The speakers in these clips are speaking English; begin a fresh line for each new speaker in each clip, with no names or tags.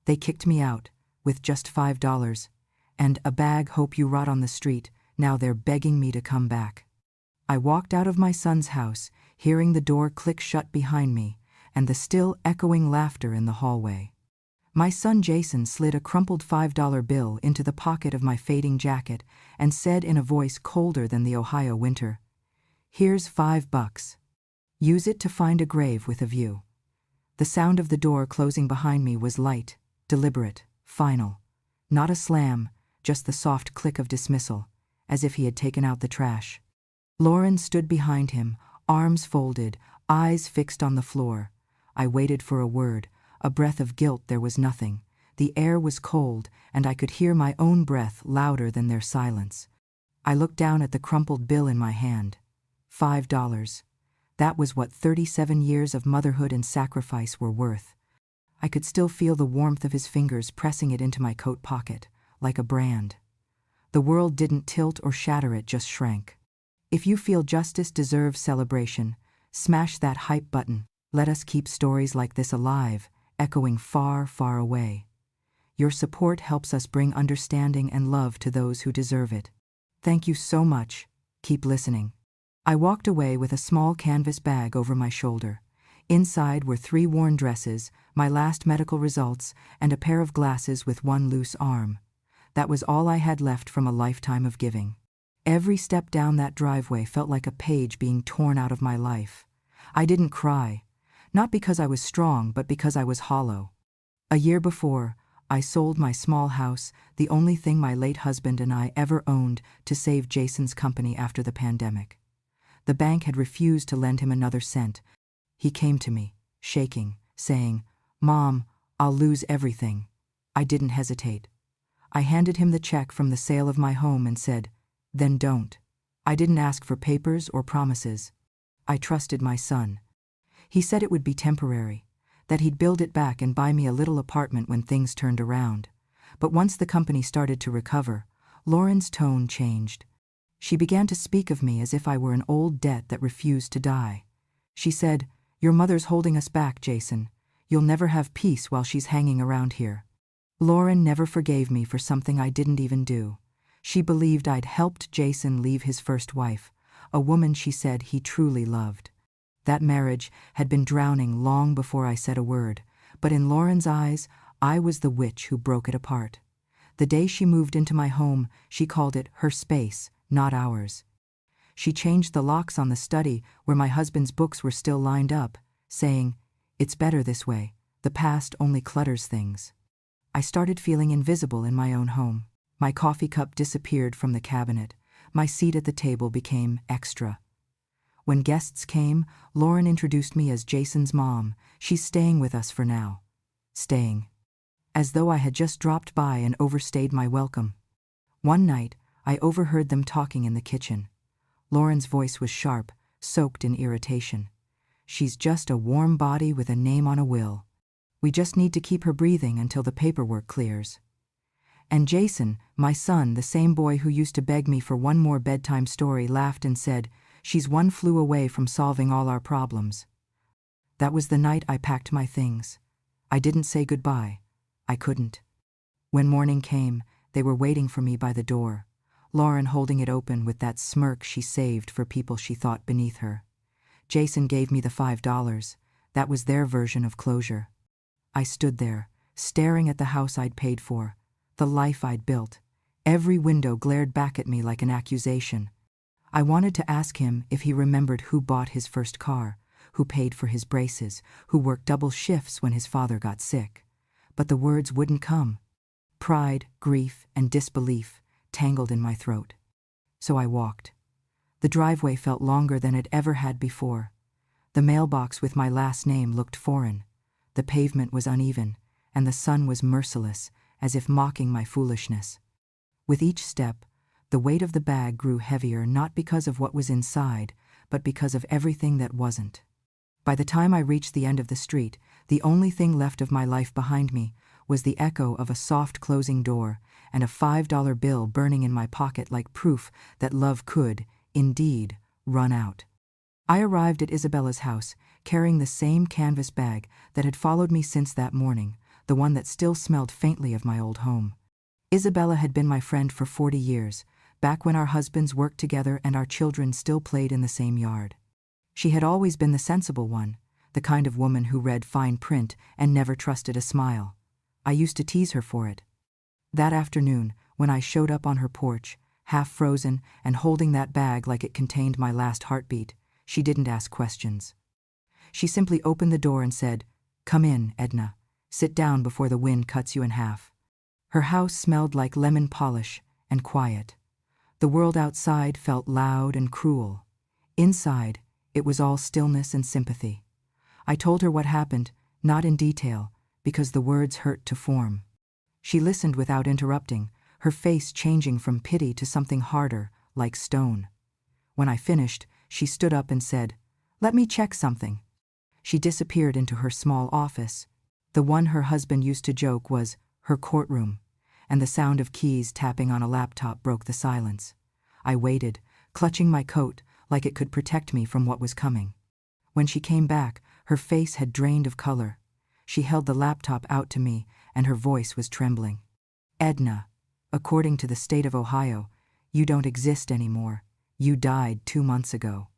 They kicked me out, with just $5, and a bag, hope you rot on the street, now they're begging me to come back. I walked out of my son's house, hearing the door click shut behind me, and the still echoing laughter in the hallway. My son Jason slid a crumpled $5 bill into the pocket of my fading jacket and said in a voice colder than the Ohio winter, "Here's $5. Use it to find a grave with a view." The sound of the door closing behind me was light, deliberate, final. Not a slam, just the soft click of dismissal, as if he had taken out the trash. Lauren stood behind him, arms folded, eyes fixed on the floor. I waited for a word, a breath of guilt. There was nothing. The air was cold, and I could hear my own breath louder than their silence. I looked down at the crumpled bill in my hand. $5. That was what 37 years of motherhood and sacrifice were worth. I could still feel the warmth of his fingers pressing it into my coat pocket, like a brand. The world didn't tilt or shatter, it just shrank. If you feel justice deserves celebration, smash that hype button. Let us keep stories like this alive, echoing far, far away. Your support helps us bring understanding and love to those who deserve it. Thank you so much. Keep listening. I walked away with a small canvas bag over my shoulder. Inside were 3 worn dresses, my last medical results, and a pair of glasses with one loose arm. That was all I had left from a lifetime of giving. Every step down that driveway felt like a page being torn out of my life. I didn't cry, not because I was strong, but because I was hollow. A year before, I sold my small house, the only thing my late husband and I ever owned, to save Jason's company after the pandemic. The bank had refused to lend him another cent. He came to me, shaking, saying, "Mom, I'll lose everything." I didn't hesitate. I handed him the check from the sale of my home and said, "Then don't." I didn't ask for papers or promises. I trusted my son. He said it would be temporary, that he'd build it back and buy me a little apartment when things turned around. But once the company started to recover, Lauren's tone changed. She began to speak of me as if I were an old debt that refused to die. She said, "Your mother's holding us back, Jason. You'll never have peace while she's hanging around here." Lauren never forgave me for something I didn't even do. She believed I'd helped Jason leave his first wife, a woman she said he truly loved. That marriage had been drowning long before I said a word, but in Lauren's eyes, I was the witch who broke it apart. The day she moved into my home, she called it her space, not ours. She changed the locks on the study where my husband's books were still lined up, saying, "It's better this way. The past only clutters things." I started feeling invisible in my own home. My coffee cup disappeared from the cabinet. My seat at the table became extra. When guests came, Lauren introduced me as Jason's mom. "She's staying with us for now." Staying. As though I had just dropped by and overstayed my welcome. One night, I overheard them talking in the kitchen. Lauren's voice was sharp, soaked in irritation. "She's just a warm body with a name on a will. We just need to keep her breathing until the paperwork clears." And Jason, my son, the same boy who used to beg me for one more bedtime story, laughed and said, "She's one flu away from solving all our problems." That was the night I packed my things. I didn't say goodbye. I couldn't. When morning came, they were waiting for me by the door, Lauren holding it open with that smirk she saved for people she thought beneath her. Jason gave me the $5. That was their version of closure. I stood there, staring at the house I'd paid for, the life I'd built. Every window glared back at me like an accusation. I wanted to ask him if he remembered who bought his first car, who paid for his braces, who worked double shifts when his father got sick. But the words wouldn't come. Pride, grief, and disbelief tangled in my throat. So I walked. The driveway felt longer than it ever had before. The mailbox with my last name looked foreign. The pavement was uneven, and the sun was merciless, as if mocking my foolishness. With each step, the weight of the bag grew heavier, not because of what was inside, but because of everything that wasn't. By the time I reached the end of the street, the only thing left of my life behind me was the echo of a soft closing door and a $5 bill burning in my pocket like proof that love could, indeed, run out. I arrived at Isabella's house, carrying the same canvas bag that had followed me since that morning, the one that still smelled faintly of my old home. Isabella had been my friend for 40 years, back when our husbands worked together and our children still played in the same yard. She had always been the sensible one, the kind of woman who read fine print and never trusted a smile. I used to tease her for it. That afternoon, when I showed up on her porch, half frozen and holding that bag like it contained my last heartbeat, she didn't ask questions. She simply opened the door and said, "Come in, Edna. Sit down before the wind cuts you in half." Her house smelled like lemon polish and quiet. The world outside felt loud and cruel. Inside, it was all stillness and sympathy. I told her what happened, not in detail, because the words hurt to form. She listened without interrupting, her face changing from pity to something harder, like stone. When I finished, she stood up and said, "Let me check something." She disappeared into her small office. The one her husband used to joke was her courtroom, and the sound of keys tapping on a laptop broke the silence. I waited, clutching my coat like it could protect me from what was coming. When she came back, her face had drained of color. She held the laptop out to me, and her voice was trembling. "Edna, according to the state of Ohio, you don't exist anymore. You died 2 months ago."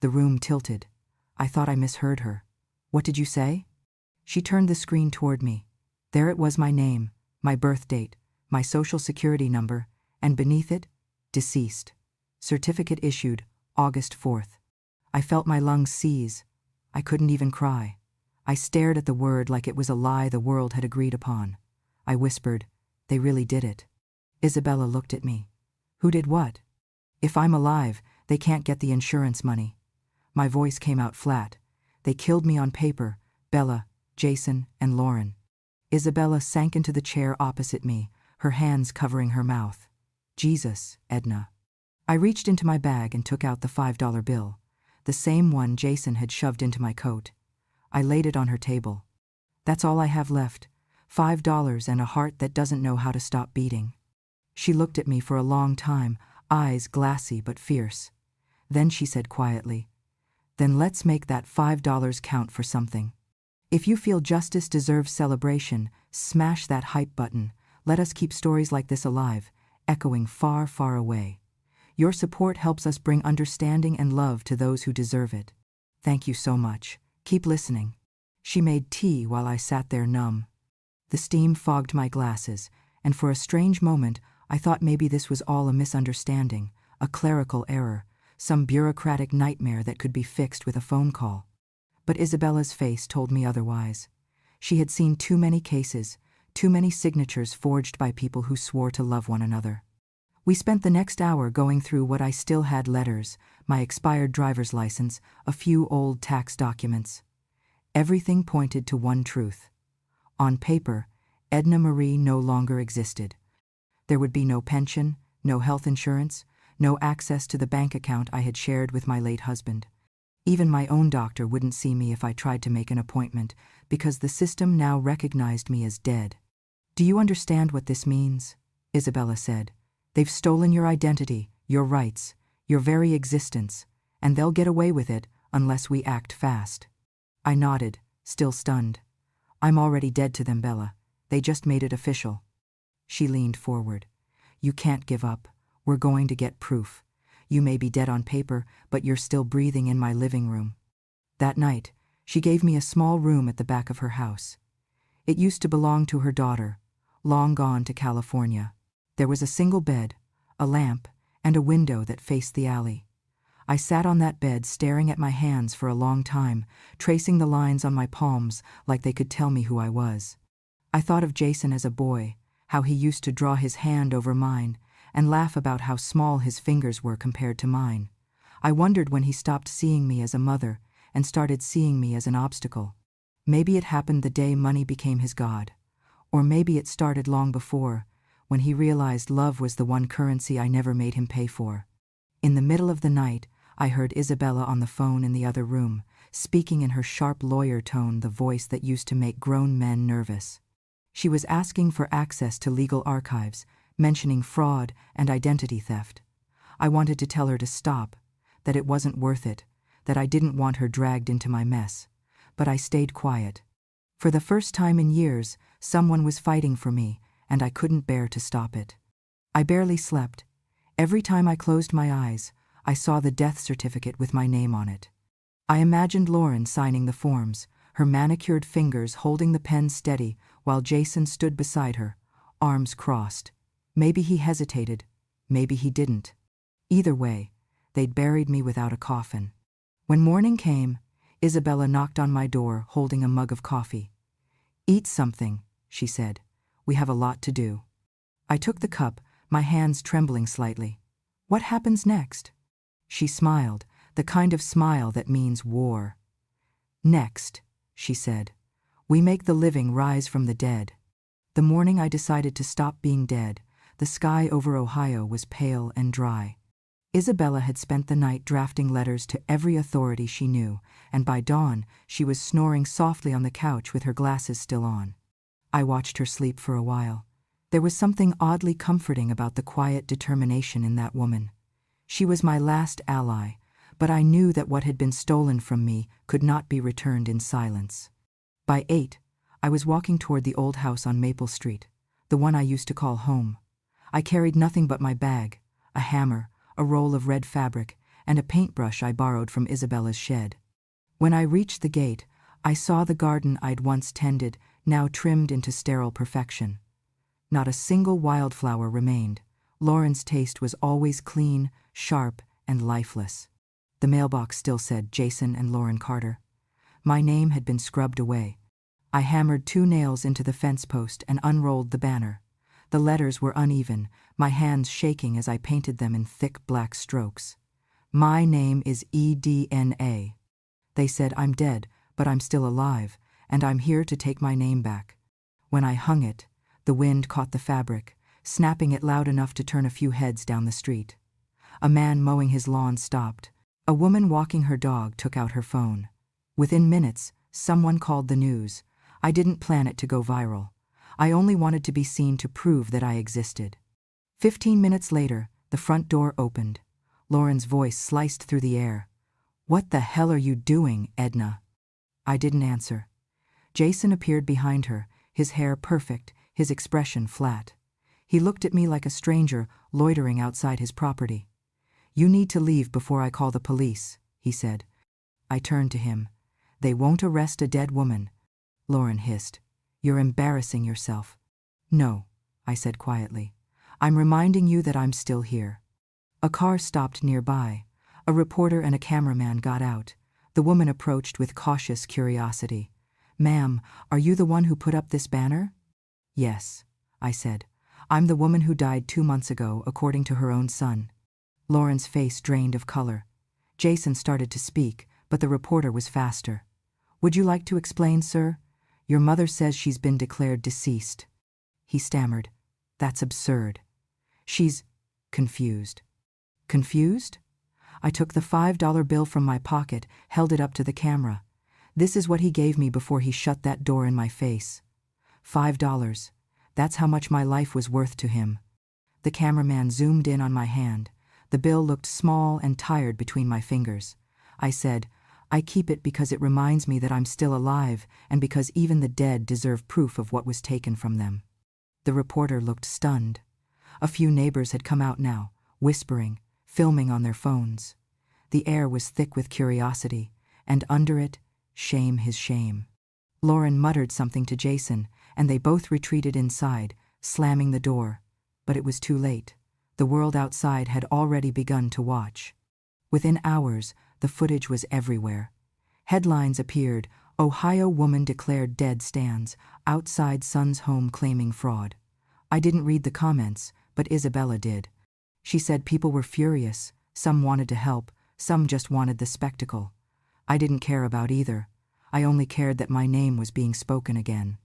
The room tilted. I thought I misheard her. "What did you say?" She turned the screen toward me. There it was, my name, my birth date, my social security number, and beneath it, deceased. Certificate issued, August 4th. I felt my lungs seize. I couldn't even cry. I stared at the word like it was a lie the world had agreed upon. I whispered, "They really did it." Isabella looked at me. "Who did what?" "If I'm alive, they can't get the insurance money." My voice came out flat. "They killed me on paper, Bella, Jason, and Lauren." Isabella sank into the chair opposite me, her hands covering her mouth. "Jesus, Edna." I reached into my bag and took out the $5 bill, the same one Jason had shoved into my coat. I laid it on her table. "That's all I have left, $5 and a heart that doesn't know how to stop beating." She looked at me for a long time, eyes glassy but fierce. Then she said quietly, "Then let's make that $5 count for something. If you feel justice deserves celebration, smash that hype button. Let us keep stories like this alive, echoing far, far away. Your support helps us bring understanding and love to those who deserve it. Thank you so much. Keep listening." She made tea while I sat there numb. The steam fogged my glasses, and for a strange moment I thought maybe this was all a misunderstanding, a clerical error, some bureaucratic nightmare that could be fixed with a phone call. But Isabella's face told me otherwise. She had seen too many cases, too many signatures forged by people who swore to love one another. We spent the next hour going through what I still had: letters, my expired driver's license, a few old tax documents. Everything pointed to one truth. On paper, Edna Marie no longer existed. There would be no pension, no health insurance, no access to the bank account I had shared with my late husband. Even my own doctor wouldn't see me if I tried to make an appointment, because the system now recognized me as dead. "Do you understand what this means?" Isabella said. "They've stolen your identity, your rights, your very existence, and they'll get away with it unless we act fast." I nodded, still stunned. "I'm already dead to them, Bella. They just made it official." She leaned forward. "You can't give up. We're going to get proof. You may be dead on paper, but you're still breathing in my living room." That night, she gave me a small room at the back of her house. It used to belong to her daughter, long gone to California. There was a single bed, a lamp, and a window that faced the alley. I sat on that bed staring at my hands for a long time, tracing the lines on my palms like they could tell me who I was. I thought of Jason as a boy, how he used to draw his hand over mine and laugh about how small his fingers were compared to mine. I wondered when he stopped seeing me as a mother and started seeing me as an obstacle. Maybe it happened the day money became his god. Or maybe it started long before, when he realized love was the one currency I never made him pay for. In the middle of the night, I heard Isabella on the phone in the other room, speaking in her sharp lawyer tone, the voice that used to make grown men nervous. She was asking for access to legal archives, mentioning fraud and identity theft. I wanted to tell her to stop, that it wasn't worth it, that I didn't want her dragged into my mess. But I stayed quiet. For the first time in years, Someone was fighting for me, and I couldn't bear to stop it. I barely slept. Every time I closed my eyes, I saw the death certificate with my name on it. I imagined Lauren signing the forms, her manicured fingers holding the pen steady while Jason stood beside her, arms crossed. Maybe he hesitated, maybe he didn't. Either way, they'd buried me without a coffin. When morning came, Isabella knocked on my door holding a mug of coffee. "Eat something," she said. "We have a lot to do." I took the cup, my hands trembling slightly. "What happens next?" She smiled, the kind of smile that means war. "Next," she said, "we make the living rise from the dead." The morning I decided to stop being dead, the sky over Ohio was pale and dry. Isabella had spent the night drafting letters to every authority she knew, and by dawn she was snoring softly on the couch with her glasses still on. I watched her sleep for a while. There was something oddly comforting about the quiet determination in that woman. She was my last ally, but I knew that what had been stolen from me could not be returned in silence. By 8, I was walking toward the old house on Maple Street, the one I used to call home. I carried nothing but my bag, a hammer, a roll of red fabric, and a paintbrush I borrowed from Isabella's shed. When I reached the gate, I saw the garden I'd once tended, now trimmed into sterile perfection. Not a single wildflower remained. Lauren's taste was always clean, sharp, and lifeless. The mailbox still said Jason and Lauren Carter. My name had been scrubbed away. I hammered 2 nails into the fence post and unrolled the banner. The letters were uneven, my hands shaking as I painted them in thick black strokes. "My name is EDNA. They said I'm dead, but I'm still alive, and I'm here to take my name back." When I hung it, the wind caught the fabric, snapping it loud enough to turn a few heads down the street. A man mowing his lawn stopped. A woman walking her dog took out her phone. Within minutes, someone called the news. I didn't plan it to go viral. I only wanted to be seen to prove that I existed. 15 minutes later, the front door opened. Lauren's voice sliced through the air. "What the hell are you doing, Edna?" I didn't answer. Jason appeared behind her, his hair perfect, his expression flat. He looked at me like a stranger loitering outside his property. "You need to leave before I call the police," he said. I turned to him. "They won't arrest a dead woman." Lauren hissed. "You're embarrassing yourself." "No," I said quietly. "I'm reminding you that I'm still here." A car stopped nearby. A reporter and a cameraman got out. The woman approached with cautious curiosity. "Ma'am, are you the one who put up this banner?" "Yes," I said. "I'm the woman who died 2 months ago, according to her own son." Lauren's face drained of color. Jason started to speak, but the reporter was faster. "Would you like to explain, sir? Your mother says she's been declared deceased." He stammered. "That's absurd." "She's confused." "Confused?" I took the $5 bill from my pocket, held it up to the camera. This is what he gave me before he shut that door in my face. $5. That's how much my life was worth to him. The cameraman zoomed in on my hand. The bill looked small and tired between my fingers. I said, "I keep it because it reminds me that I'm still alive and because even the dead deserve proof of what was taken from them." The reporter looked stunned. A few neighbors had come out now, whispering, filming on their phones. The air was thick with curiosity, and under it, his shame. Lauren muttered something to Jason, and they both retreated inside, slamming the door. But it was too late. The world outside had already begun to watch. Within hours, the footage was everywhere. Headlines appeared, "Ohio woman declared dead stands, outside son's home claiming fraud." I didn't read the comments, but Isabella did. She said people were furious, some wanted to help, some just wanted the spectacle. I didn't care about either. I only cared that my name was being spoken again.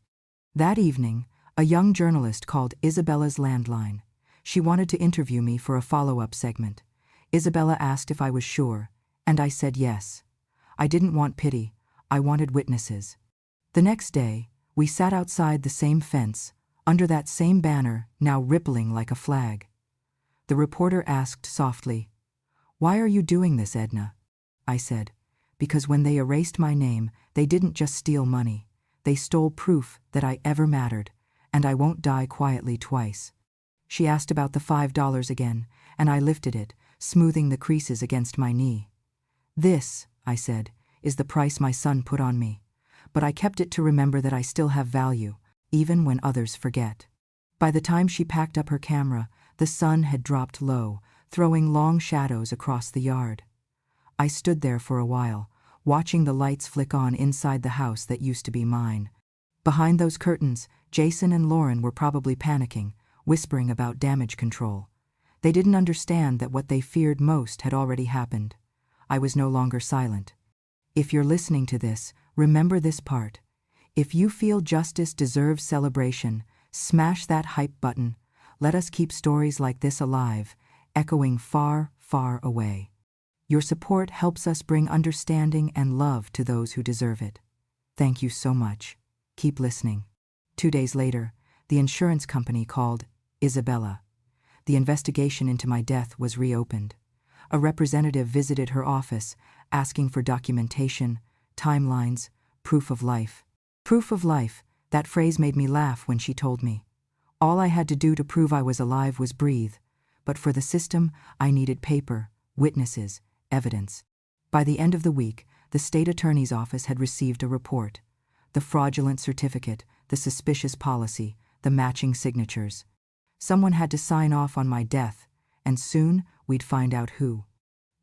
That evening, a young journalist called Isabella's landline. She wanted to interview me for a follow-up segment. Isabella asked if I was sure, and I said yes. I didn't want pity, I wanted witnesses. The next day, we sat outside the same fence, under that same banner, now rippling like a flag. The reporter asked softly, "Why are you doing this, Edna?" I said, "Because when they erased my name, they didn't just steal money. They stole proof that I ever mattered, and I won't die quietly twice. She asked about the $5 again, and I lifted it, smoothing the creases against my knee. This, I said, is the price my son put on me. But I kept it to remember that I still have value, even when others forget. By the time she packed up her camera, the sun had dropped low, throwing long shadows across the yard. I stood there for a while, watching the lights flick on inside the house that used to be mine. Behind those curtains, Jason and Lauren were probably panicking, whispering about damage control. They didn't understand that what they feared most had already happened. I was no longer silent. If you're listening to this, remember this part. If you feel justice deserves celebration, smash that hype button. Let us keep stories like this alive, echoing far, far away. Your support helps us bring understanding and love to those who deserve it. Thank you so much. Keep listening. 2 days later, the insurance company called Isabella. The investigation into my death was reopened. A representative visited her office, asking for documentation, timelines, proof of life. Proof of life, that phrase made me laugh when she told me. All I had to do to prove I was alive was breathe, but for the system, I needed paper, witnesses, evidence. By the end of the week, the state attorney's office had received a report. The fraudulent certificate, the suspicious policy, the matching signatures. Someone had to sign off on my death, and soon we'd find out who.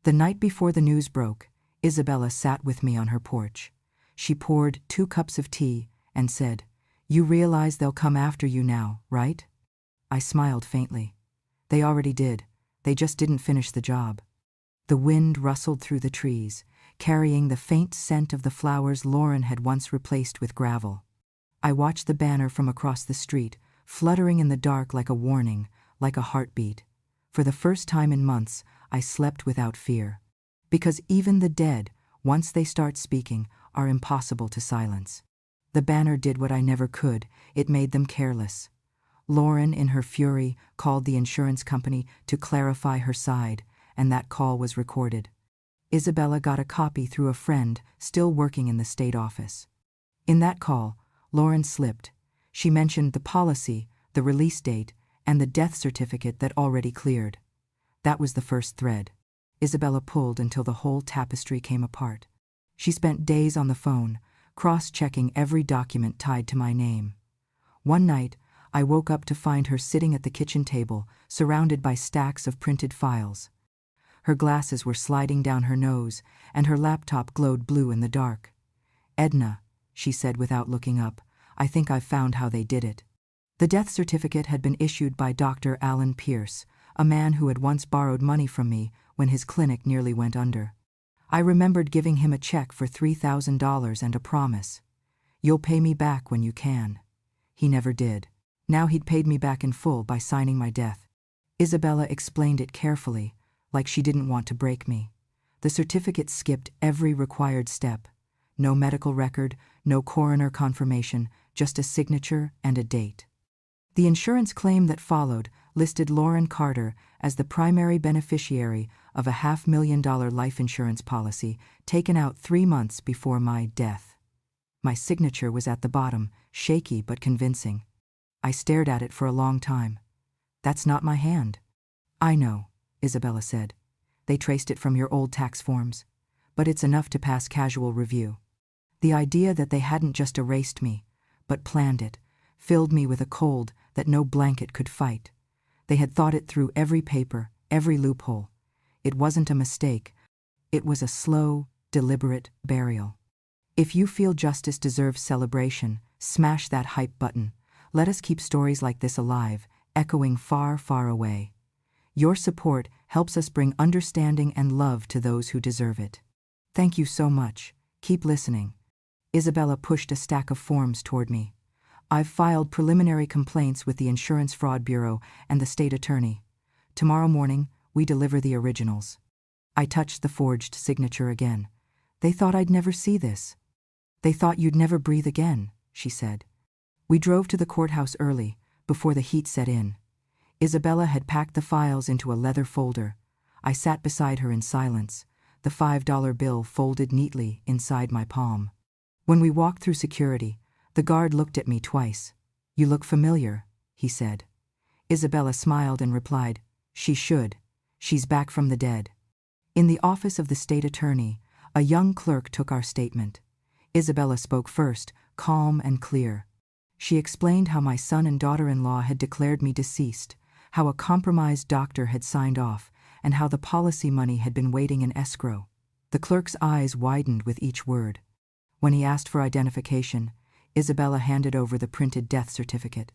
The night before the news broke, Isabella sat with me on her porch. She poured 2 cups of tea and said, "You realize they'll come after you now, right?" I smiled faintly. They already did. They just didn't finish the job. The wind rustled through the trees, carrying the faint scent of the flowers Lauren had once replaced with gravel. I watched the banner from across the street, fluttering in the dark like a warning, like a heartbeat. For the first time in months, I slept without fear. Because even the dead, once they start speaking, are impossible to silence. The banner did what I never could. It made them careless. Lauren, in her fury, called the insurance company to clarify her side, and that call was recorded. Isabella got a copy through a friend still working in the state office. In that call, Lauren slipped. She mentioned the policy, the release date, and the death certificate that already cleared. That was the first thread. Isabella pulled until the whole tapestry came apart. She spent days on the phone, cross-checking every document tied to my name. One night, I woke up to find her sitting at the kitchen table, surrounded by stacks of printed files. Her glasses were sliding down her nose, and her laptop glowed blue in the dark. "Edna," she said without looking up, "I think I've found how they did it." The death certificate had been issued by Dr. Alan Pierce, a man who had once borrowed money from me when his clinic nearly went under. I remembered giving him a check for $3,000 and a promise. "You'll pay me back when you can." He never did. Now he'd paid me back in full by signing my death. Isabella explained it carefully, like she didn't want to break me. The certificate skipped every required step. No medical record, no coroner confirmation, just a signature and a date. The insurance claim that followed listed Lauren Carter as the primary beneficiary of a $500,000 life insurance policy taken out 3 months before my death. My signature was at the bottom, shaky but convincing. I stared at it for a long time. "That's not my hand." "I know," Isabella said. "They traced it from your old tax forms. But it's enough to pass casual review." The idea that they hadn't just erased me, but planned it, filled me with a cold that no blanket could fight. They had thought it through every paper, every loophole. It wasn't a mistake. It was a slow, deliberate burial. If you feel justice deserves celebration, smash that hype button. Let us keep stories like this alive, echoing far, far away. Your support helps us bring understanding and love to those who deserve it. Thank you so much. Keep listening. Isabella pushed a stack of forms toward me. "I've filed preliminary complaints with the Insurance Fraud Bureau and the state attorney. Tomorrow morning, we deliver the originals." I touched the forged signature again. "They thought I'd never see this." "They thought you'd never breathe again," she said. We drove to the courthouse early, before the heat set in. Isabella had packed the files into a leather folder. I sat beside her in silence, the $5 bill folded neatly inside my palm. When we walked through security, The guard looked at me twice. "You look familiar," he said. Isabella smiled and replied, "She should. She's back from the dead." In the office of the state attorney, a young clerk took our statement. Isabella spoke first, calm and clear. She explained how my son and daughter-in-law had declared me deceased, how a compromised doctor had signed off, and how the policy money had been waiting in escrow. The clerk's eyes widened with each word. When he asked for identification, Isabella handed over the printed death certificate.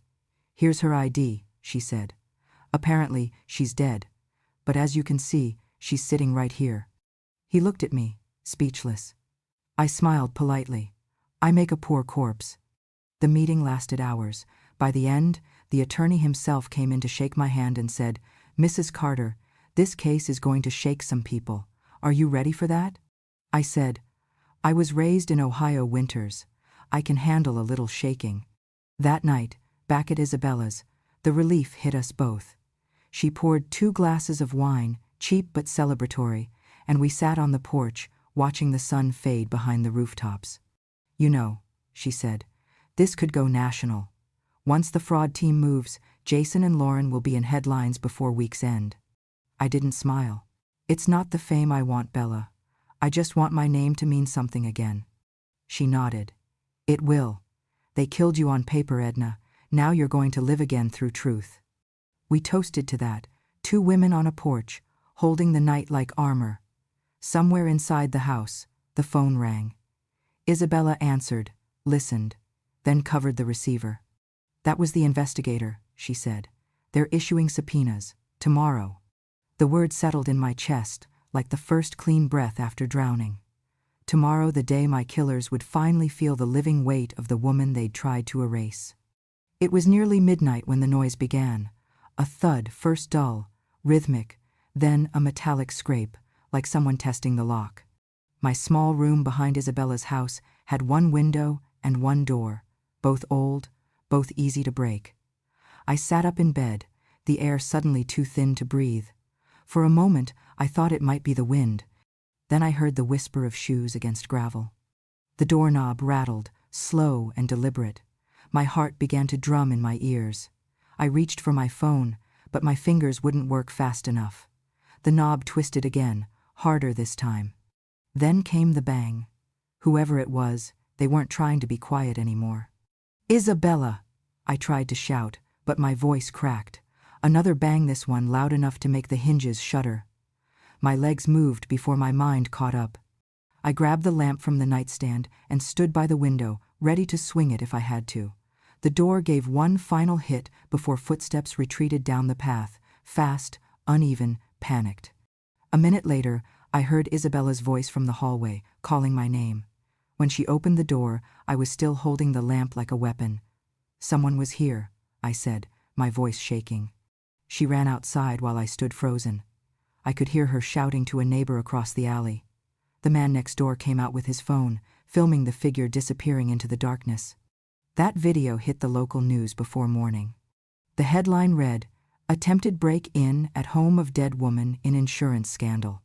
"Here's her ID," she said. "Apparently, she's dead. But as you can see, she's sitting right here." He looked at me, speechless. I smiled politely. I make a poor corpse. The meeting lasted hours. By the end, the attorney himself came in to shake my hand and said, "Mrs. Carter, this case is going to shake some people. Are you ready for that?" I said, "I was raised in Ohio winters. I can handle a little shaking." That night, back at Isabella's, the relief hit us both. She poured 2 glasses of wine, cheap but celebratory, and we sat on the porch, watching the sun fade behind the rooftops. "You know," she said, "this could go national. Once the fraud team moves, Jason and Lauren will be in headlines before week's end." I didn't smile. "It's not the fame I want, Bella. I just want my name to mean something again." She nodded. "It will. They killed you on paper, Edna. Now you're going to live again through truth." We toasted to that, 2 women on a porch, holding the night like armor. Somewhere inside the house, the phone rang. Isabella answered, listened, then covered the receiver. "That was the investigator," she said. "They're issuing subpoenas. Tomorrow." The word settled in my chest, like the first clean breath after drowning. Tomorrow, the day my killers would finally feel the living weight of the woman they'd tried to erase. It was nearly midnight when the noise began. A thud, first dull, rhythmic, then a metallic scrape, like someone testing the lock. My small room behind Isabella's house had 1 window and 1 door, both old, both easy to break. I sat up in bed, the air suddenly too thin to breathe. For a moment, I thought it might be the wind. Then I heard the whisper of shoes against gravel. The doorknob rattled, slow and deliberate. My heart began to drum in my ears. I reached for my phone, but my fingers wouldn't work fast enough. The knob twisted again, harder this time. Then came the bang. Whoever it was, they weren't trying to be quiet anymore. "Isabella!" I tried to shout, but my voice cracked. Another bang, this one loud enough to make the hinges shudder. My legs moved before my mind caught up. I grabbed the lamp from the nightstand and stood by the window, ready to swing it if I had to. The door gave 1 final hit before footsteps retreated down the path, fast, uneven, panicked. A minute later, I heard Isabella's voice from the hallway, calling my name. When she opened the door, I was still holding the lamp like a weapon. "Someone was here," I said, my voice shaking. She ran outside while I stood frozen. I could hear her shouting to a neighbor across the alley. The man next door came out with his phone, filming the figure disappearing into the darkness. That video hit the local news before morning. The headline read, "Attempted break-in at home of dead woman in insurance scandal."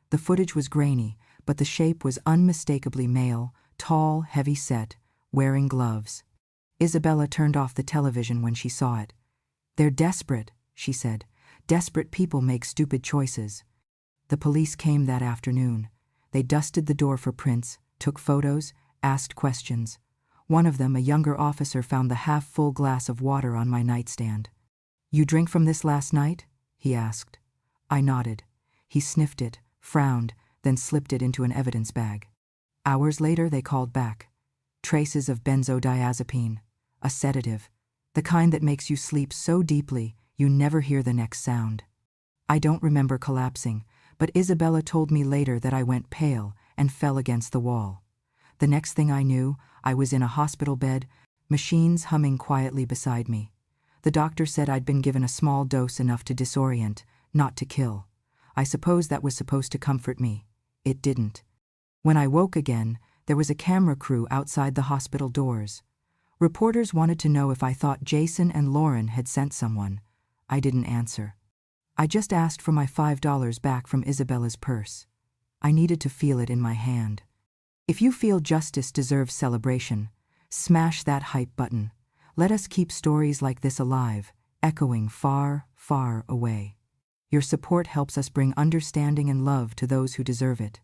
The footage was grainy, but the shape was unmistakably male, tall, heavy-set, wearing gloves. Isabella turned off the television when she saw it. "They're desperate," she said. "Desperate people make stupid choices." The police came that afternoon. They dusted the door for prints, took photos, asked questions. One of them, a younger officer, found the half-full glass of water on my nightstand. "You drink from this last night?" he asked. I nodded. He sniffed it, frowned, then slipped it into an evidence bag. Hours later, they called back. Traces of benzodiazepine, a sedative, the kind that makes you sleep so deeply you never hear the next sound. I don't remember collapsing, but Isabella told me later that I went pale and fell against the wall. The next thing I knew, I was in a hospital bed, machines humming quietly beside me. The doctor said I'd been given a small dose enough to disorient, not to kill. I suppose that was supposed to comfort me. It didn't. When I woke again, there was a camera crew outside the hospital doors. Reporters wanted to know if I thought Jason and Lauren had sent someone. I didn't answer. I just asked for my $5 back from Isabella's purse. I needed to feel it in my hand. If you feel justice deserves celebration, Smash that hype button. Let us keep stories like this alive, echoing far, far away. Your support helps us bring understanding and love to those who deserve it.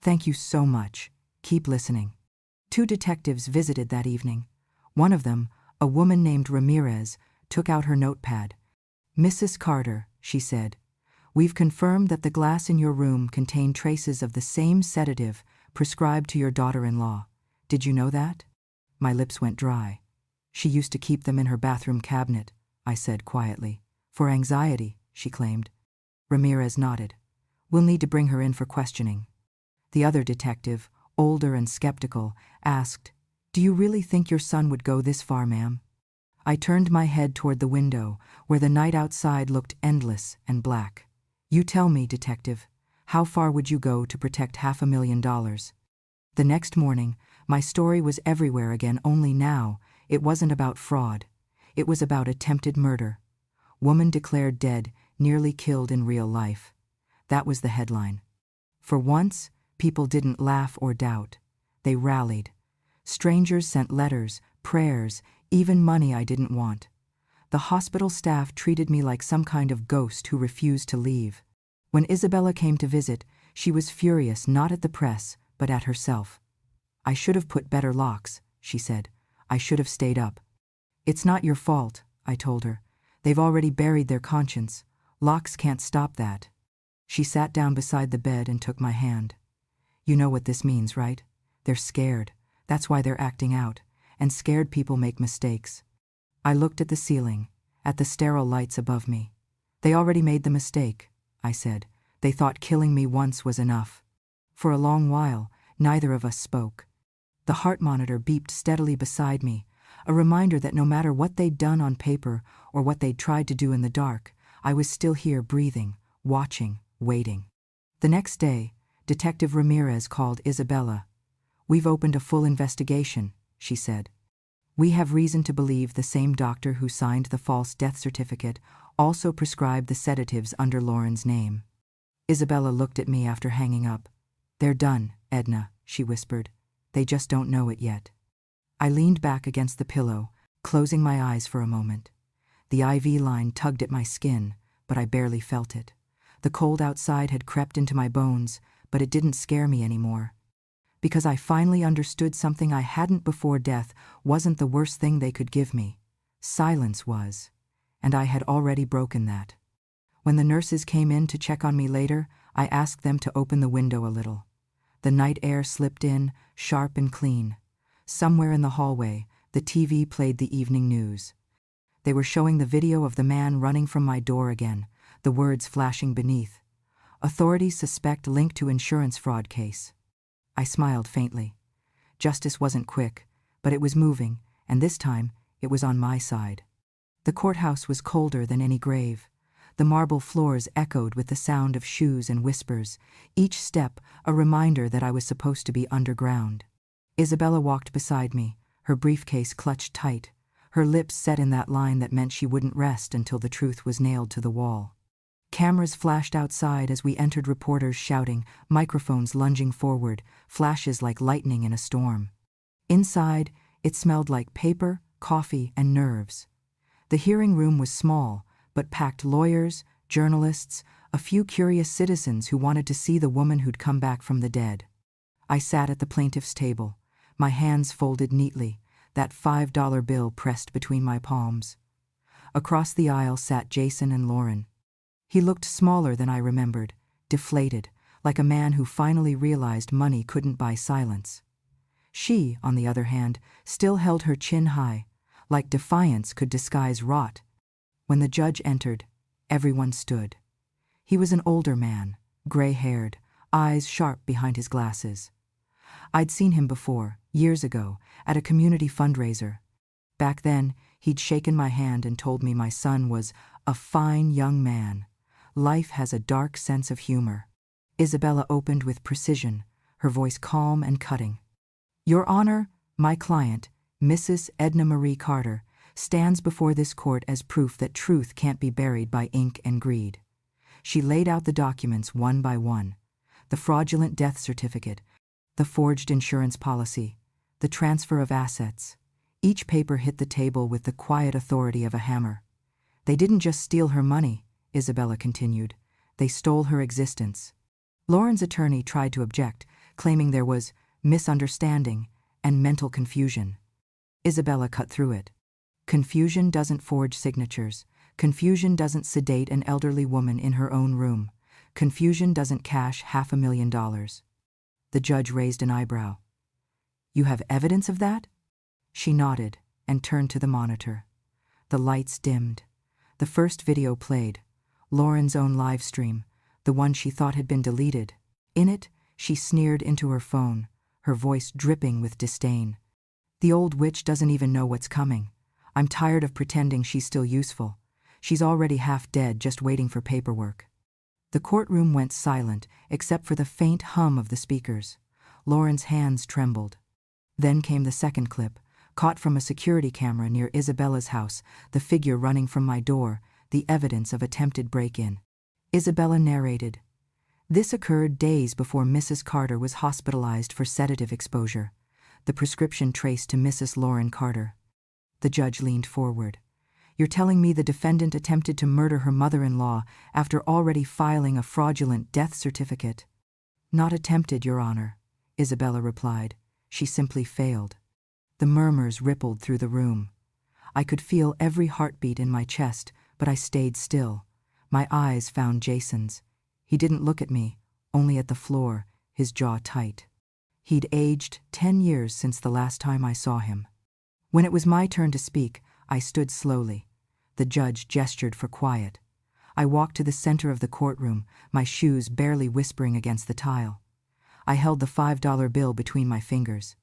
Thank you so much. Keep listening. 2 detectives visited that evening. One of them, a woman named Ramirez, took out her notepad. "Mrs. Carter," she said, "we've confirmed that the glass in your room contained traces of the same sedative prescribed to your daughter-in-law. Did you know that?" My lips went dry. "She used to keep them in her bathroom cabinet," I said quietly. "For anxiety," she claimed. Ramirez nodded. "We'll need to bring her in for questioning." The other detective, older and skeptical, asked, "Do you really think your son would go this far, ma'am?" I turned my head toward the window, where the night outside looked endless and black. "You tell me, detective, how far would you go to protect $500,000? The next morning, my story was everywhere again, only now, it wasn't about fraud. It was about attempted murder. Woman declared dead, nearly killed in real life. That was the headline. For once, people didn't laugh or doubt. They rallied. Strangers sent letters, prayers, even money I didn't want. The hospital staff treated me like some kind of ghost who refused to leave. When Isabella came to visit, she was furious not at the press, but at herself. "I should have put better locks," she said. "I should have stayed up." "It's not your fault," I told her. "They've already buried their conscience. Locks can't stop that." She sat down beside the bed and took my hand. "You know what this means, right? They're scared. That's why they're acting out. And scared people make mistakes." I looked at the ceiling, at the sterile lights above me. "They already made the mistake," I said. "They thought killing me once was enough." For a long while, neither of us spoke. The heart monitor beeped steadily beside me, a reminder that no matter what they'd done on paper or what they'd tried to do in the dark, I was still here breathing, watching, waiting. The next day, Detective Ramirez called Isabella. "We've opened a full investigation," she said. "We have reason to believe the same doctor who signed the false death certificate also prescribed the sedatives under Lauren's name." Isabella looked at me after hanging up. "They're done, Edna," she whispered. "They just don't know it yet." I leaned back against the pillow, closing my eyes for a moment. The IV line tugged at my skin, but I barely felt it. The cold outside had crept into my bones, but it didn't scare me anymore. Because I finally understood something I hadn't before: death wasn't the worst thing they could give me. Silence was, and I had already broken that. When the nurses came in to check on me later, I asked them to open the window a little. The night air slipped in, sharp and clean. Somewhere in the hallway, the TV played the evening news. They were showing the video of the man running from my door again, the words flashing beneath. "Authorities suspect link to insurance fraud case." I smiled faintly. Justice wasn't quick, but it was moving, and this time it was on my side. The courthouse was colder than any grave. The marble floors echoed with the sound of shoes and whispers, each step a reminder that I was supposed to be underground. Isabella walked beside me, her briefcase clutched tight, her lips set in that line that meant she wouldn't rest until the truth was nailed to the wall. Cameras flashed outside as we entered, reporters shouting, microphones lunging forward, flashes like lightning in a storm. Inside, it smelled like paper, coffee, and nerves. The hearing room was small, but packed lawyers, journalists, a few curious citizens who wanted to see the woman who'd come back from the dead. I sat at the plaintiff's table, my hands folded neatly, that $5 bill pressed between my palms. Across the aisle sat Jason and Lauren. He looked smaller than I remembered, deflated, like a man who finally realized money couldn't buy silence. She, on the other hand, still held her chin high, like defiance could disguise rot. When the judge entered, everyone stood. He was an older man, gray-haired, eyes sharp behind his glasses. I'd seen him before, years ago, at a community fundraiser. Back then, he'd shaken my hand and told me my son was a fine young man. Life has a dark sense of humor. Isabella opened with precision, her voice calm and cutting. "Your Honor, my client, Mrs. Edna Marie Carter, stands before this court as proof that truth can't be buried by ink and greed." She laid out the documents one by one. The fraudulent death certificate, the forged insurance policy, the transfer of assets. Each paper hit the table with the quiet authority of a hammer. They didn't just steal her money, Isabella continued. They stole her existence. Lauren's attorney tried to object, claiming there was misunderstanding and mental confusion. Isabella cut through it. Confusion doesn't forge signatures. Confusion doesn't sedate an elderly woman in her own room. Confusion doesn't cash $500,000. The judge raised an eyebrow. You have evidence of that? She nodded and turned to the monitor. The lights dimmed. The first video played, Lauren's own live stream, the one she thought had been deleted. In it, she sneered into her phone, her voice dripping with disdain. The old witch doesn't even know what's coming. I'm tired of pretending she's still useful. She's already half dead, just waiting for paperwork. The courtroom went silent, except for the faint hum of the speakers. Lauren's hands trembled. Then came the second clip, caught from a security camera near Isabella's house, the figure running from my door, the evidence of attempted break-in. Isabella narrated. This occurred days before Mrs. Carter was hospitalized for sedative exposure. The prescription traced to Mrs. Lauren Carter. The judge leaned forward. You're telling me the defendant attempted to murder her mother-in-law after already filing a fraudulent death certificate? Not attempted, Your Honor, Isabella replied. She simply failed. The murmurs rippled through the room. I could feel every heartbeat in my chest, but I stayed still. My eyes found Jason's. He didn't look at me, only at the floor, his jaw tight. He'd aged 10 years since the last time I saw him. When it was my turn to speak, I stood slowly. The judge gestured for quiet. I walked to the center of the courtroom, my shoes barely whispering against the tile. I held the $5 bill between my fingers.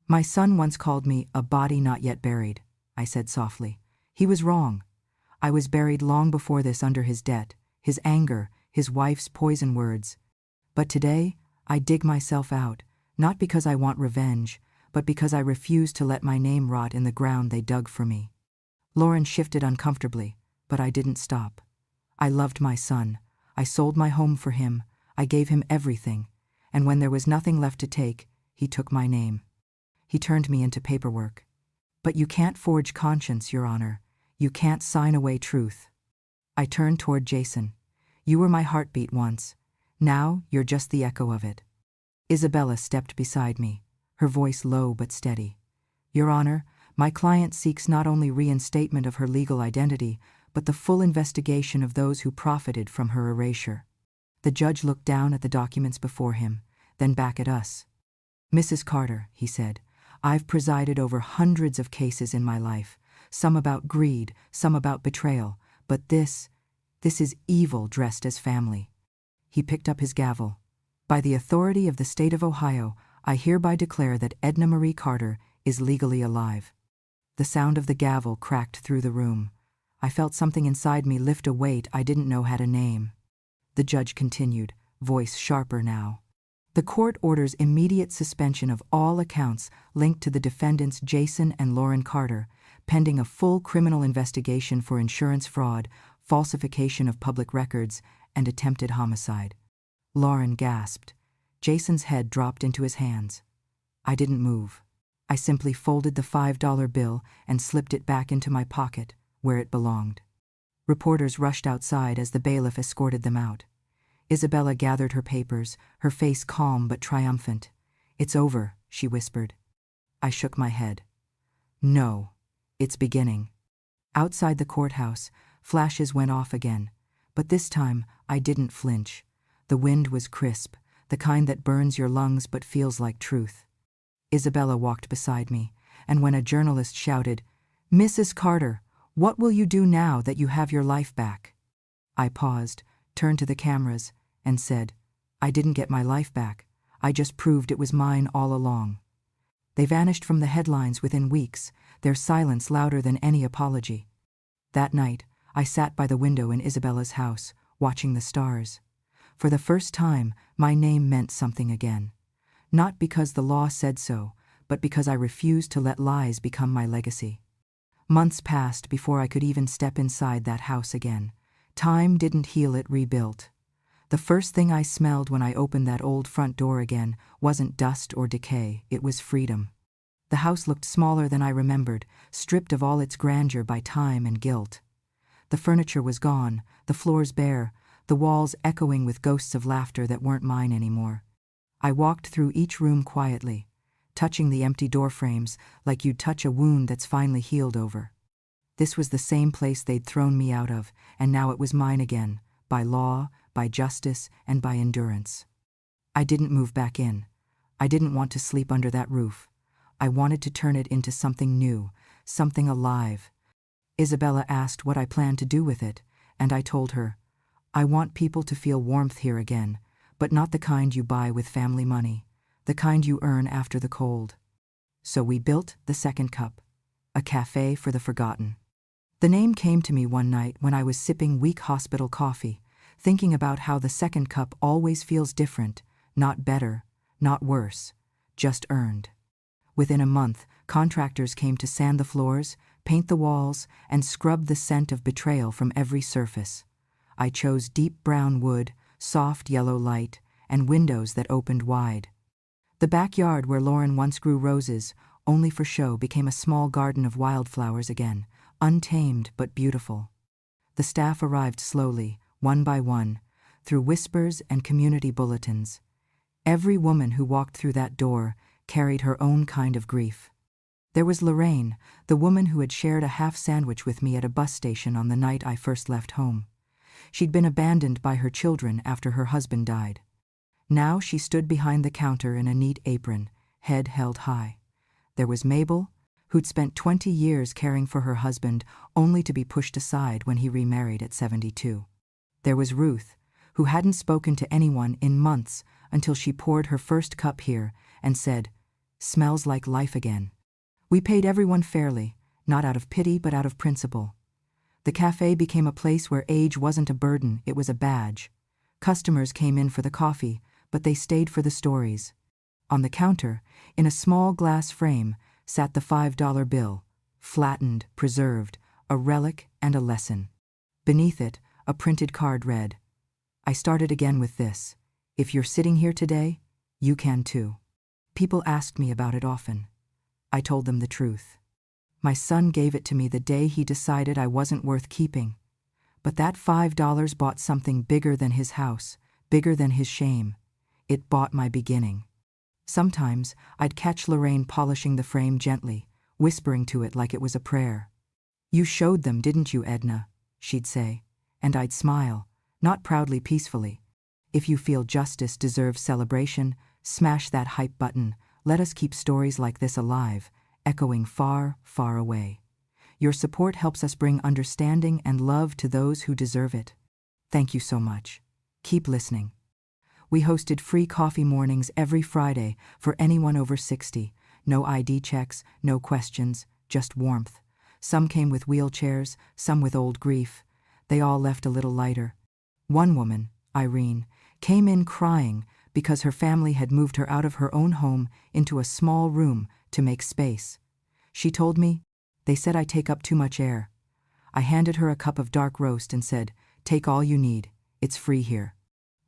My son once called me a body not yet buried, I said softly. He was wrong. I was buried long before this under his debt, his anger, his wife's poison words. But today, I dig myself out, not because I want revenge, but because I refuse to let my name rot in the ground they dug for me. Lauren shifted uncomfortably, but I didn't stop. I loved my son. I sold my home for him. I gave him everything. And when there was nothing left to take, he took my name. He turned me into paperwork. But you can't forge conscience, Your Honor. You can't sign away truth. I turned toward Jason. You were my heartbeat once. Now you're just the echo of it. Isabella stepped beside me, her voice low but steady. Your Honor, my client seeks not only reinstatement of her legal identity, but the full investigation of those who profited from her erasure. The judge looked down at the documents before him, then back at us. Mrs. Carter, he said, I've presided over hundreds of cases in my life, some about greed, some about betrayal, but this is evil dressed as family. He picked up his gavel. By the authority of the state of Ohio, I hereby declare that Edna Marie Carter is legally alive. The sound of the gavel cracked through the room. I felt something inside me lift a weight I didn't know had a name. The judge continued, voice sharper now. The court orders immediate suspension of all accounts linked to the defendants Jason and Lauren Carter, pending a full criminal investigation for insurance fraud, falsification of public records, and attempted homicide. Lauren gasped. Jason's head dropped into his hands. I didn't move. I simply folded the $5 bill and slipped it back into my pocket, where it belonged. Reporters rushed outside as the bailiff escorted them out. Isabella gathered her papers, her face calm but triumphant. It's over, she whispered. I shook my head. No, it's beginning. Outside the courthouse, flashes went off again, but this time I didn't flinch. The wind was crisp, the kind that burns your lungs but feels like truth. Isabella walked beside me, and when a journalist shouted, Mrs. Carter, what will you do now that you have your life back? I paused, turned to the cameras, and said, I didn't get my life back. I just proved it was mine all along. They vanished from the headlines within weeks, their silence louder than any apology. That night, I sat by the window in Isabella's house, watching the stars. For the first time, my name meant something again. Not because the law said so, but because I refused to let lies become my legacy. Months passed before I could even step inside that house again. Time didn't heal it, rebuilt. The first thing I smelled when I opened that old front door again wasn't dust or decay, it was freedom. The house looked smaller than I remembered, stripped of all its grandeur by time and guilt. The furniture was gone, the floors bare, the walls echoing with ghosts of laughter that weren't mine anymore. I walked through each room quietly, touching the empty door frames like you'd touch a wound that's finally healed over. This was the same place they'd thrown me out of, and now it was mine again, by law, by justice, and by endurance. I didn't move back in. I didn't want to sleep under that roof. I wanted to turn it into something new, something alive. Isabella asked what I planned to do with it, and I told her, I want people to feel warmth here again, but not the kind you buy with family money, the kind you earn after the cold. So we built the Second Cup, a cafe for the forgotten. The name came to me one night when I was sipping weak hospital coffee, thinking about how the Second Cup always feels different, not better, not worse, just earned. Within a month, contractors came to sand the floors, paint the walls, and scrub the scent of betrayal from every surface. I chose deep brown wood, soft yellow light, and windows that opened wide. The backyard where Lauren once grew roses, only for show, became a small garden of wildflowers again, untamed but beautiful. The staff arrived slowly, one by one, through whispers and community bulletins. Every woman who walked through that door carried her own kind of grief. There was Lorraine, the woman who had shared a half sandwich with me at a bus station on the night I first left home. She'd been abandoned by her children after her husband died. Now she stood behind the counter in a neat apron, head held high. There was Mabel, who'd spent 20 years caring for her husband only to be pushed aside when he remarried at 72. There was Ruth, who hadn't spoken to anyone in months until she poured her first cup here and said, "Smells like life again." We paid everyone fairly, not out of pity but out of principle. The cafe became a place where age wasn't a burden, it was a badge. Customers came in for the coffee, but they stayed for the stories. On the counter, in a small glass frame, sat the $5 bill, flattened, preserved, a relic and a lesson. Beneath it, a printed card read, "I started again with this. If you're sitting here today, you can too." People asked me about it often. I told them the truth. My son gave it to me the day he decided I wasn't worth keeping. But that $5 bought something bigger than his house, bigger than his shame. It bought my beginning. Sometimes I'd catch Lorraine polishing the frame gently, whispering to it like it was a prayer. "You showed them, didn't you, Edna?" she'd say, and I'd smile, not proudly, peacefully. "If you feel justice deserves celebration, smash that hype button. Let us keep stories like this alive, echoing far, far away. Your support helps us bring understanding and love to those who deserve it. Thank you so much. Keep listening." We hosted free coffee mornings every Friday for anyone over 60. No ID checks, no questions, just warmth. Some came with wheelchairs, some with old grief. They all left a little lighter. One woman, Irene, came in crying because her family had moved her out of her own home into a small room to make space. She told me, "They said I take up too much air." I handed her a cup of dark roast and said, "Take all you need, it's free here."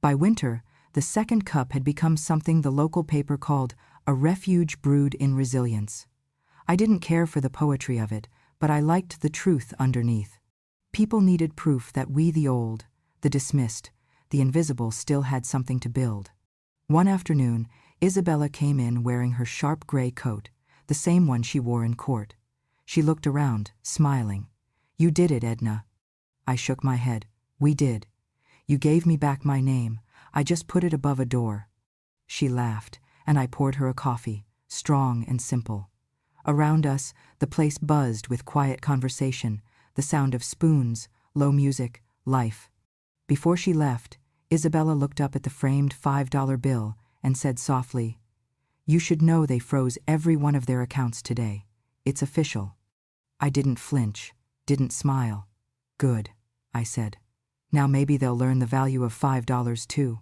By winter, the Second Cup had become something the local paper called a refuge brewed in resilience. I didn't care for the poetry of it, but I liked the truth underneath. People needed proof that we, the old, the dismissed, the invisible, still had something to build. One afternoon, Isabella came in wearing her sharp gray coat, the same one she wore in court. She looked around, smiling. "You did it, Edna." I shook my head. "We did. You gave me back my name. I just put it above a door." She laughed, and I poured her a coffee, strong and simple. Around us, the place buzzed with quiet conversation, the sound of spoons, low music, life. Before she left, Isabella looked up at the framed $5 bill and said softly, "You should know they froze every one of their accounts today. It's official." I didn't flinch, didn't smile. "Good," I said. "Now maybe they'll learn the value of $5 too."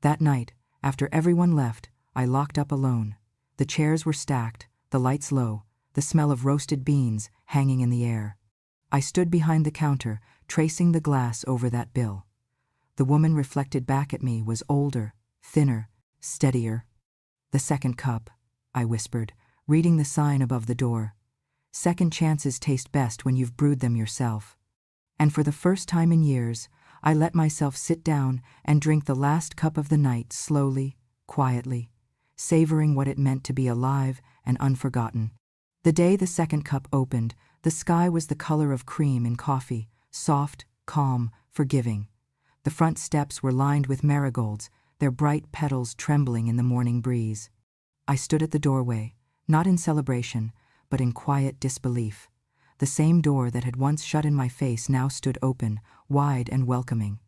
That night, after everyone left, I locked up alone. The chairs were stacked, the lights low, the smell of roasted beans hanging in the air. I stood behind the counter, tracing the glass over that bill. The woman reflected back at me was older, thinner, steadier. "The Second Cup," I whispered, reading the sign above the door. Second chances taste best when you've brewed them yourself. And for the first time in years, I let myself sit down and drink the last cup of the night slowly, quietly, savoring what it meant to be alive and unforgotten. The day the second cup opened, the sky was the color of cream in coffee, soft, calm, forgiving. The front steps were lined with marigolds, their bright petals trembling in the morning breeze. I stood at the doorway, not in celebration, but in quiet disbelief. The same door that had once shut in my face now stood open, wide and welcoming.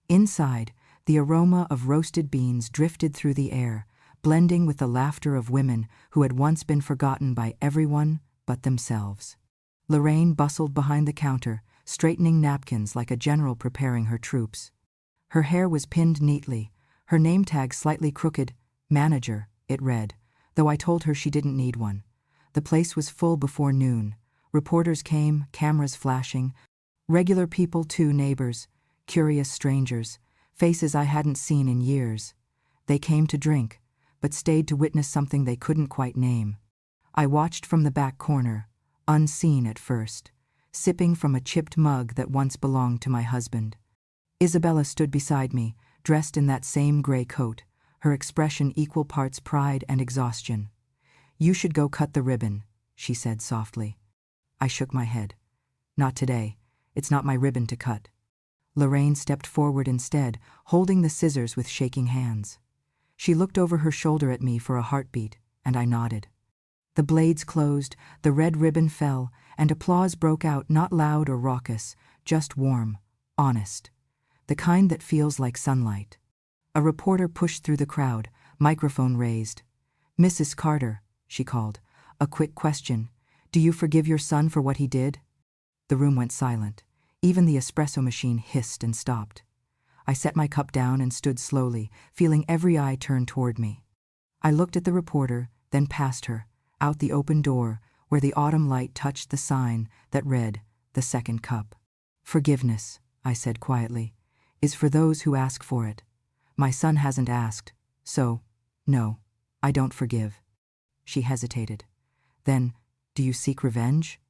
Inside, the aroma of roasted beans drifted through the air, blending with the laughter of women who had once been forgotten by everyone but themselves. Lorraine bustled behind the counter, straightening napkins like a general preparing her troops. Her hair was pinned neatly, her name tag slightly crooked. Manager, it read, though I told her she didn't need one. The place was full before noon. Reporters came, cameras flashing. Regular people too, neighbors, curious strangers, faces I hadn't seen in years. They came to drink, but stayed to witness something they couldn't quite name. I watched from the back corner, unseen at first, sipping from a chipped mug that once belonged to my husband. Isabella stood beside me, dressed in that same gray coat, her expression equal parts pride and exhaustion. "You should go cut the ribbon," she said softly. I shook my head. "Not today. It's not my ribbon to cut." Lorraine stepped forward instead, holding the scissors with shaking hands. She looked over her shoulder at me for a heartbeat, and I nodded. The blades closed, the red ribbon fell, and applause broke out, not loud or raucous, just warm, honest. The kind that feels like sunlight. A reporter pushed through the crowd, microphone raised. "Mrs. Carter," she called, "a quick question. Do you forgive your son for what he did?" The room went silent. Even the espresso machine hissed and stopped. I set my cup down and stood slowly, feeling every eye turn toward me. I looked at the reporter, then past her, out the open door, where the autumn light touched the sign that read, "The second cup." "Forgiveness," I said quietly, "is for those who ask for it. My son hasn't asked, so, no, I don't forgive." She hesitated. "Then, do you seek revenge?"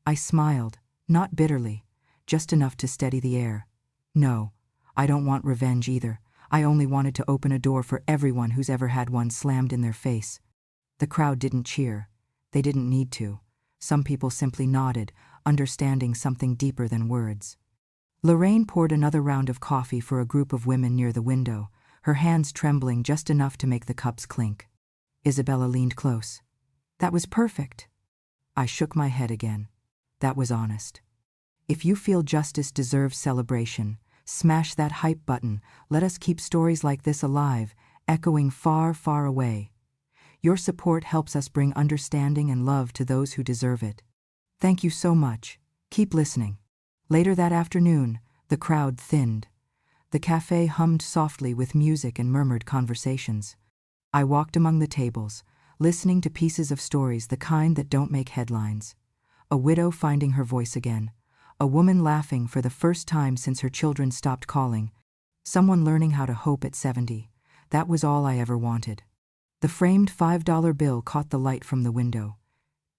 I smiled, not bitterly, just enough to steady the air. "No, I don't want revenge either. I only wanted to open a door for everyone who's ever had one slammed in their face." The crowd didn't cheer. They didn't need to. Some people simply nodded, understanding something deeper than words. Lorraine poured another round of coffee for a group of women near the window, her hands trembling just enough to make the cups clink. Isabella leaned close. "That was perfect." I shook my head again. That was honest. If you feel justice deserves celebration, smash that hype button. Let us keep stories like this alive, echoing far, far away. Your support helps us bring understanding and love to those who deserve it. Thank you so much. Keep listening. Later that afternoon, the crowd thinned. The cafe hummed softly with music and murmured conversations. I walked among the tables, listening to pieces of stories, the kind that don't make headlines. A widow finding her voice again. A woman laughing for the first time since her children stopped calling. Someone learning how to hope at 70. That was all I ever wanted. The framed $5 bill caught the light from the window.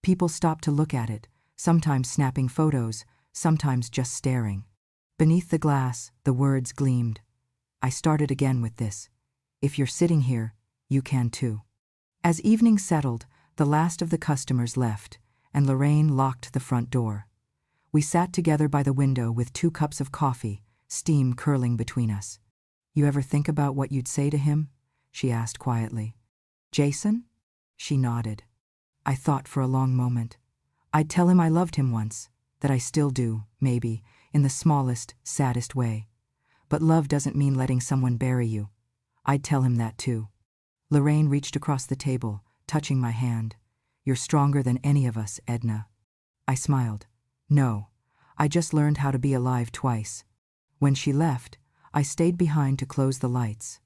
People stopped to look at it, sometimes snapping photos, sometimes just staring. Beneath the glass, the words gleamed. I started again with this. If you're sitting here, you can too. As evening settled, the last of the customers left, and Lorraine locked the front door. We sat together by the window with 2 cups of coffee, steam curling between us. "You ever think about what you'd say to him?" she asked quietly. "Jason?" She nodded. I thought for a long moment. I'd tell him I loved him once, that I still do, maybe, in the smallest, saddest way. But love doesn't mean letting someone bury you. I'd tell him that too. Lorraine reached across the table, touching my hand. "You're stronger than any of us, Edna." I smiled. "No, I just learned how to be alive twice." When she left, I stayed behind to close the lights.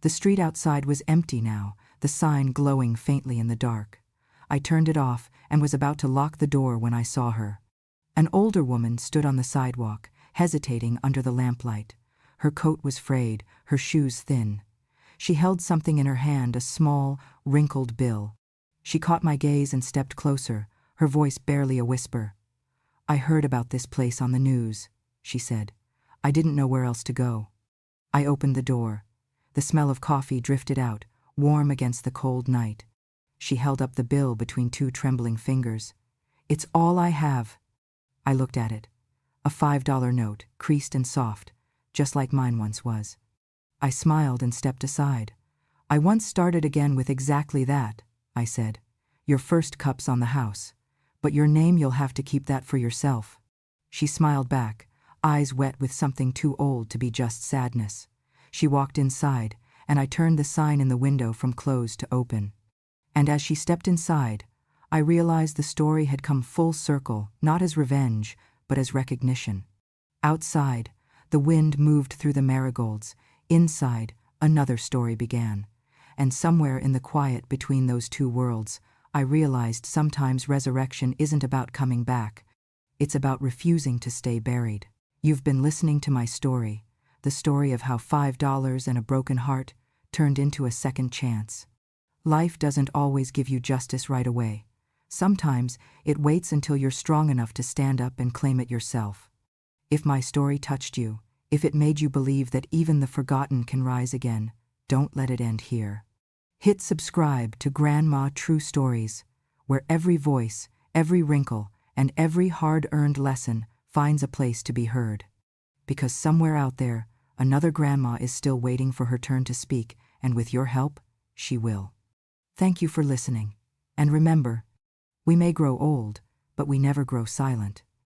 The street outside was empty now, the sign glowing faintly in the dark. I turned it off and was about to lock the door when I saw her. An older woman stood on the sidewalk, hesitating under the lamplight. Her coat was frayed, her shoes thin. She held something in her hand, a small, wrinkled bill. She caught my gaze and stepped closer, her voice barely a whisper. "I heard about this place on the news," she said. "I didn't know where else to go." I opened the door. The smell of coffee drifted out, warm against the cold night. She held up the bill between two trembling fingers. "It's all I have." I looked at it. A $5 note, creased and soft, just like mine once was. I smiled and stepped aside. "I once started again with exactly that," I said. "Your first cup's on the house. But your name, you'll have to keep that for yourself." She smiled back, eyes wet with something too old to be just sadness. She walked inside, and I turned the sign in the window from closed to open. And as she stepped inside, I realized the story had come full circle, not as revenge, but as recognition. Outside, the wind moved through the marigolds. Inside, another story began. And somewhere in the quiet between those two worlds, I realized sometimes resurrection isn't about coming back. It's about refusing to stay buried. You've been listening to my story, the story of how $5 and a broken heart turned into a second chance. Life doesn't always give you justice right away. Sometimes it waits until you're strong enough to stand up and claim it yourself. If my story touched you, if it made you believe that even the forgotten can rise again, don't let it end here. Hit subscribe to Grandma True Stories, where every voice, every wrinkle, and every hard-earned lesson finds a place to be heard. Because somewhere out there, another grandma is still waiting for her turn to speak, and with your help, she will. Thank you for listening. And remember, we may grow old, but we never grow silent.